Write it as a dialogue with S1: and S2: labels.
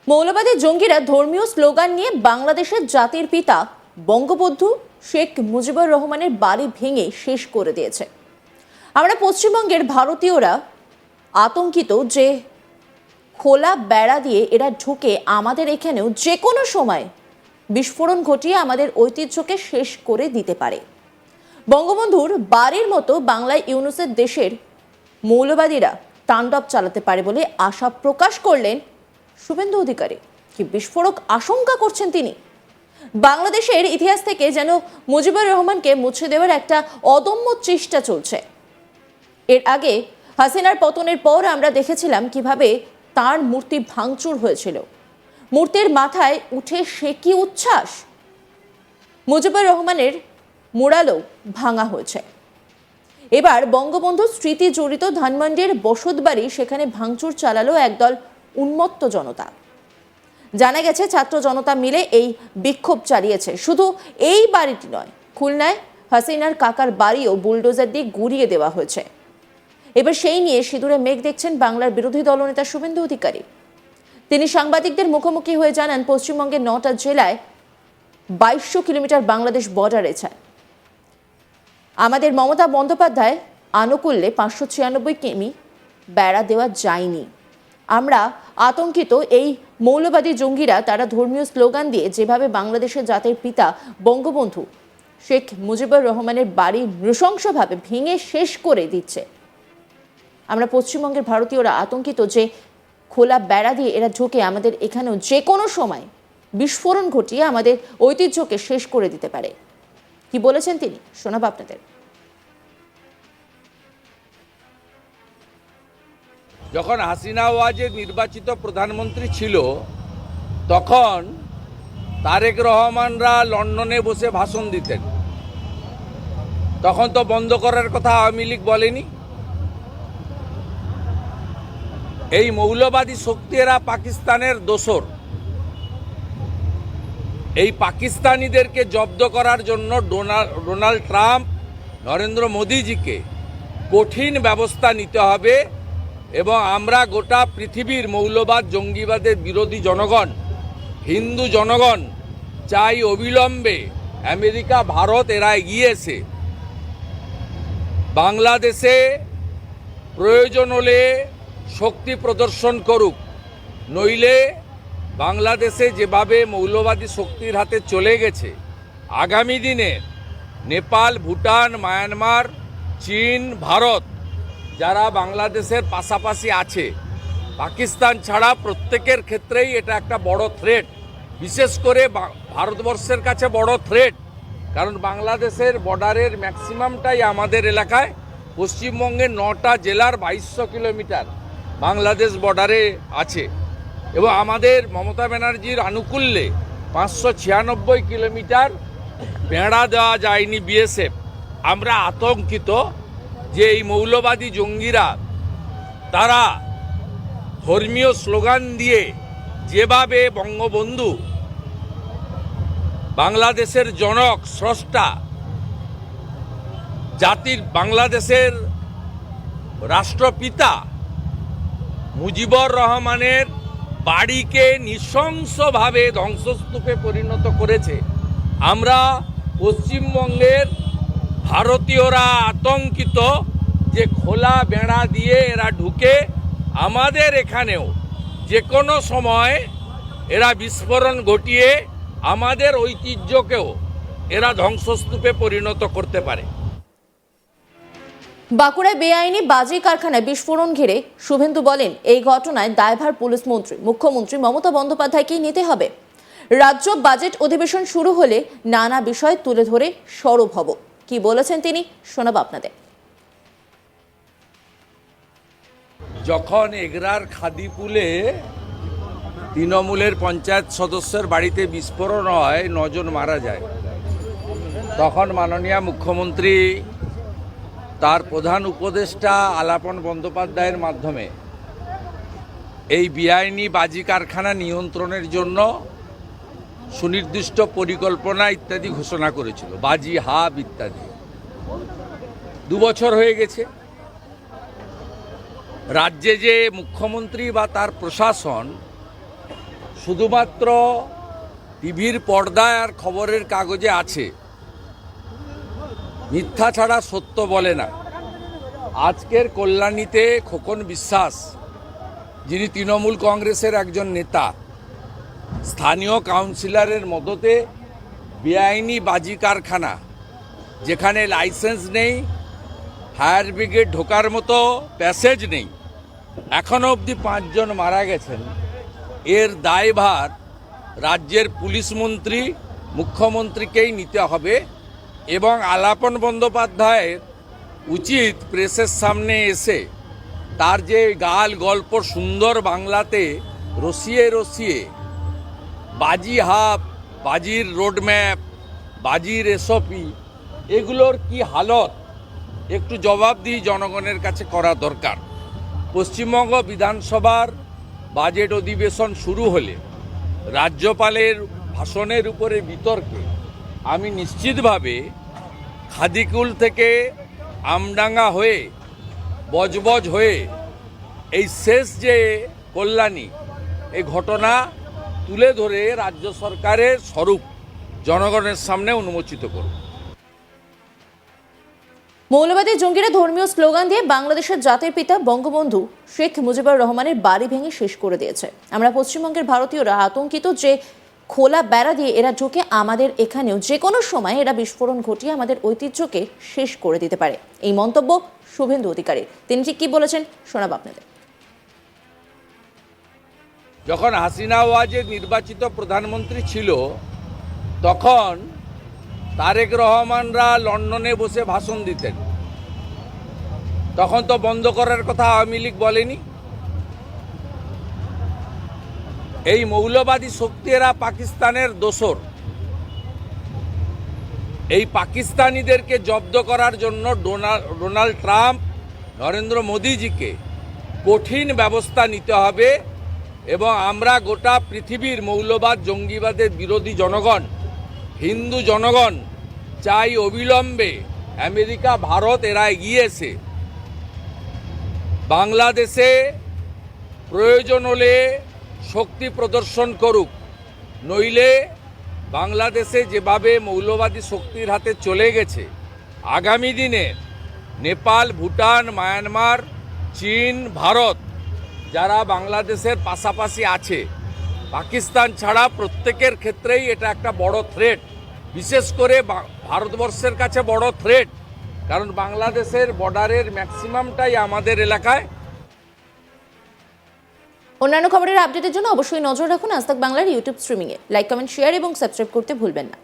S1: মৌলবাদী জঙ্গিরা ধর্মীয় স্লোগান নিয়ে বাংলাদেশের জাতির পিতা বঙ্গবন্ধু শেখ মুজিবুর রহমানের বাড়ি ভেঙে শেষ করে দিয়েছে। আমরা পশ্চিমবঙ্গের ভারতীয়রা আতঙ্কিত যে খোলা বেড়া দিয়ে এরা ঢুকে আমাদের এখানেও যে কোনো সময় বিস্ফোরণ ঘটিয়ে আমাদের ঐতিহ্যকে শেষ করে দিতে পারে। বঙ্গবন্ধুর বাড়ির মতো বাংলায় ইউনুসের দেশের মৌলবাদীরা তাণ্ডব চালাতে পারে বলে আশা প্রকাশ করলেন শুভেন্দু অধিকারী। কি বিস্ফোরক আশঙ্কা করছেন তিনি। বাংলাদেশের ইতিহাস থেকে যেন মুজিবুর রহমানকে মুছে দেওয়ার একটা অদম্য চেষ্টা চলছে। এর আগে হাসিনার পতনের পর আমরা দেখেছিলাম কিভাবে তার মূর্তি ভাঙচুর হয়েছিল। মূর্তির মাথায় উঠে সে কি উচ্ছ্বাস। মুজিবুর রহমানের মুরালও ভাঙা হয়েছে। এবার বঙ্গবন্ধুর স্মৃতি জড়িত ধানমন্ডির বসতবাড়ি, সেখানে ভাঙচুর চালালো একদল উন্মত্ত জনতা। জানা গেছে ছাত্র জনতা মিলে এই বিক্ষোভ চালিয়েছে। শুধু এই বাড়িটি নয়, খুলনায় হাসিনার কাকার বাড়িও বুলডোজার দিয়ে গুড়িয়ে দেওয়া হয়েছে। এবার সেই নিয়ে সিঁদুরে মেঘ দেখছেন বাংলার বিরোধী দলনেতা শুভেন্দু অধিকারী। তিনি সাংবাদিকদের মুখোমুখি হয়ে জানান, পশ্চিমবঙ্গের ৯টা জেলায় ২২০০ কিলোমিটার বাংলাদেশ বর্ডার রয়েছে। আমাদের মমতা বন্দ্যোপাধ্যায় আনুকূল্যে ৫৯৬ কিমি বেড়া দেওয়া যায়নি। আমরা আতঙ্কিত এই মৌলবাদী জঙ্গিরা তারা ধর্মীয় স্লোগান দিয়ে যেভাবে বাংলাদেশের জাতির পিতা বঙ্গবন্ধু শেখ মুজিবুর রহমানের বাড়ি নৃশংসভাবে ভেঙে শেষ করে দিচ্ছে। আমরা পশ্চিমবঙ্গের ভারতীয়রা আতঙ্কিত যে খোলা বেড়া দিয়ে এরা ঢুকে আমাদের এখানেও যে কোনো সময় বিস্ফোরণ ঘটিয়ে আমাদের ঐতিহ্যকে শেষ করে দিতে পারে। কি বলেছেন তিনি, শোনাব আপনাদের।
S2: যখন হাসিনা ওয়াজেদ নির্বাচিত প্রধানমন্ত্রী ছিল, তখন তারেক রহমানরা লন্ডনে বসে ভাষণ দিতেন। তখন তো বন্ধ করার কথা আওয়ামী লীগ বলেনি। এই মৌলবাদী শক্তিরা পাকিস্তানের দোসর। এই পাকিস্তানিদেরকে জব্দ করার জন্য ডোনাল্ড ট্রাম্প নরেন্দ্র মোদীজিকে কঠিন ব্যবস্থা নিতে হবে এবং আমরা গোটা পৃথিবীর মৌলবাদ জঙ্গিবাদের বিরোধী জনগণ, হিন্দু জনগণ চাই অবিলম্বে আমেরিকা, ভারত এরা এগিয়ে এসে বাংলাদেশে প্রয়োজন হলে শক্তি প্রদর্শন করুক। নইলে বাংলাদেশে যেভাবে মৌলবাদী শক্তির হাতে চলে গেছে, আগামী দিনে নেপাল, ভুটান, মায়ানমার, চীন, ভারত যারা বাংলাদেশের পাশাপাশি আছে, পাকিস্তান ছাড়া প্রত্যেকের ক্ষেত্রেই এটা একটা বড় থ্রেট। বিশেষ করে ভারতবর্ষের কাছে বড় থ্রেট, কারণ বাংলাদেশের বর্ডারের ম্যাক্সিমামটাই আমাদের এলাকায়। পশ্চিমবঙ্গের ৯টা জেলার ২২০০ কিলোমিটার বাংলাদেশ বর্ডারে আছে এবং আমাদের মমতা ব্যানার্জির আনুকূল্যে ৫৯৬ কিলোমিটার বেড়া দেওয়া যায়নি বিএসএফ। আমরা আতঙ্কিত যে এই মৌলবাদী জঙ্গিরা তারা ধর্মীয় স্লোগান দিয়ে যেভাবে বঙ্গবন্ধু বাংলাদেশের জনক, স্রষ্টা, জাতির বাংলাদেশের রাষ্ট্রপিতা মুজিবুর রহমানের বাড়িকে নৃশংসভাবে ধ্বংসস্তূপে পরিণত করেছে, আমরা পশ্চিমবঙ্গের ভারতীয়রা আতঙ্কিত যে খোলা বেড়া দিয়ে এরা ঢুকে আমাদের এখানেও যে কোনো সময় এরা বিস্ফোরণ ঘটিয়ে আমাদের ঐতিহ্যকেও এরা ধ্বংসস্তূপে পরিণত করতে পারে।
S1: বাঁকুড়ায় বেআইনি বাজি কারখানায় বিস্ফোরণ ঘিরে শুভেন্দু বলেন, এই ঘটনায় দায়ভার পুলিশ মন্ত্রী, মুখ্যমন্ত্রী মমতা বন্দ্যোপাধ্যায়কেই নিতে হবে। রাজ্য বাজেট অধিবেশন শুরু হলে নানা বিষয় তুলে ধরে সরব হব। কি বলেছেন তিনি, শোনাব আপনাদের।
S2: যখন এগরার খাদিপুলে তৃণমূলের পঞ্চায়েত সদস্যের বাড়িতে বিস্ফোরণ হয়, ৯ জন মারা যায়, তখন মাননীয় মুখ্যমন্ত্রী তার প্রধান উপদেষ্টা আলাপন বন্দ্যোপাধ্যায়ের মাধ্যমে এই বেআইনি বাজি কারখানা নিয়ন্ত্রণের জন্য সুনির্দিষ্ট পরিকল্পনা ইত্যাদি ঘোষণা করেছিল, বাজি হাব ইত্যাদি। ২ বছর হয়ে গেছে। রাজ্যে যে মুখ্যমন্ত্রী বা তার প্রশাসন শুধুমাত্র টিভির পর্দায় আর খবরের কাগজে আছে, মিথ্যা ছাড়া সত্য বলে না। আজকের কল্যাণীতে খোকন বিশ্বাস, যিনি তৃণমূল কংগ্রেসের একজন নেতা, স্থানীয় কাউন্সিলরের মদতে বেআইনি বাজি কারখানা, যেখানে লাইসেন্স নেই, ফায়ার ব্রিগেড ঢোকার মতো প্যাসেজ নেই, এখনো অবধি 5 জন মারা গেছেন। এর দায়ভার রাজ্যের পুলিশ মন্ত্রী, মুখ্যমন্ত্রীকেই নিতে হবে এবং আলাপন বন্দ্যোপাধ্যায়ের উচিত প্রেসের সামনে এসে তার যে গাল গল্প সুন্দর বাংলাতে রসিয়ে রসিয়ে বাজি হাব, বাজির রোডম্যাপ, বাজির এসওপি, এগুলোর কি হালত একটু জবাবদিহি জনগণের কাছে করা দরকার। পশ্চিমবঙ্গ বিধানসভার বাজেট অধিবেশন শুরু হলে রাজ্যপালের ভাষণের উপরে বিতর্কে আমি নিশ্চিতভাবে খাদিকুল থেকে আমডাঙ্গা হয়ে বজবজ হয়ে এই শেষ যে কল্যাণী, এই ঘটনা তুলে ধরে রাজ্য সরকারের স্বরূপ জনগণের সামনে উন্মোচিত করব।
S1: মৌলবাদী জঙ্গিরা ধর্মীয় স্লোগান দিয়ে বাংলাদেশের জাতির পিতা বঙ্গবন্ধু শেখ মুজিবুর রহমানের বাড়ি ভেঙে শেষ করে দিয়েছে। আমরা পশ্চিমবঙ্গের ভারতীয়রা আতঙ্কিত যে খোলা বেড়া দিয়ে এরা ঢুকে আমাদের এখানেও যে কোনো সময় এরা বিস্ফোরণ ঘটিয়ে আমাদের ঐতিহ্যকে শেষ করে দিতে পারে। এই মন্তব্য শুভেন্দু অধিকারীর। তিনি ঠিক কি বলেছেন শোনাব আপনাদের।
S2: যখন হাসিনা ওয়াজেদ নির্বাচিত প্রধানমন্ত্রী ছিল, তখন তারেক রহমানরা লন্ডনে বসে ভাষণ দিতেন। তখন তো বন্ধ করার কথা আওয়ামী লীগ বলেনি। এই মৌলবাদী শক্তিরা পাকিস্তানের দোসর। এই পাকিস্তানিদেরকে জব্দ করার জন্য ডোনাল্ড ট্রাম্প, নরেন্দ্র মোদিজিকে কঠিন ব্যবস্থা নিতে হবে এবং আমরা গোটা পৃথিবীর মৌলবাদ জঙ্গিবাদের বিরোধী জনগণ, হিন্দু জনগণ চাই অবিলম্বে আমেরিকা, ভারত এরা এগিয়ে এসে বাংলাদেশে প্রয়োজন হলে শক্তি প্রদর্শন করুক, নইলে বাংলাদেশে যেভাবে মৌলবাদী শক্তির হাতে চলে গেছে, আগামী দিনে নেপাল, ভুটান, মায়ানমার, চীন, ভারত যারা বাংলাদেশের পাশাপাশি আছে, পাকিস্তান ছাড়া প্রত্যেকের ক্ষেত্রেই এটা একটা বড় থ্রেট। বিশেষ করে ভারতবর্ষের কাছে বড় থ্রেট, কারণ বাংলাদেশের বর্ডারের ম্যাক্সিমামটাই আমাদের এলাকায়।
S1: অন্যান্য খবরের আপডেটের জন্য অবশ্যই নজর রাখুন আজ তাক বাংলার ইউটিউব স্ট্রিমিংয়ে। লাইক, কমেন্ট, শেয়ার এবং সাবস্ক্রাইব করতে ভুলবেন না।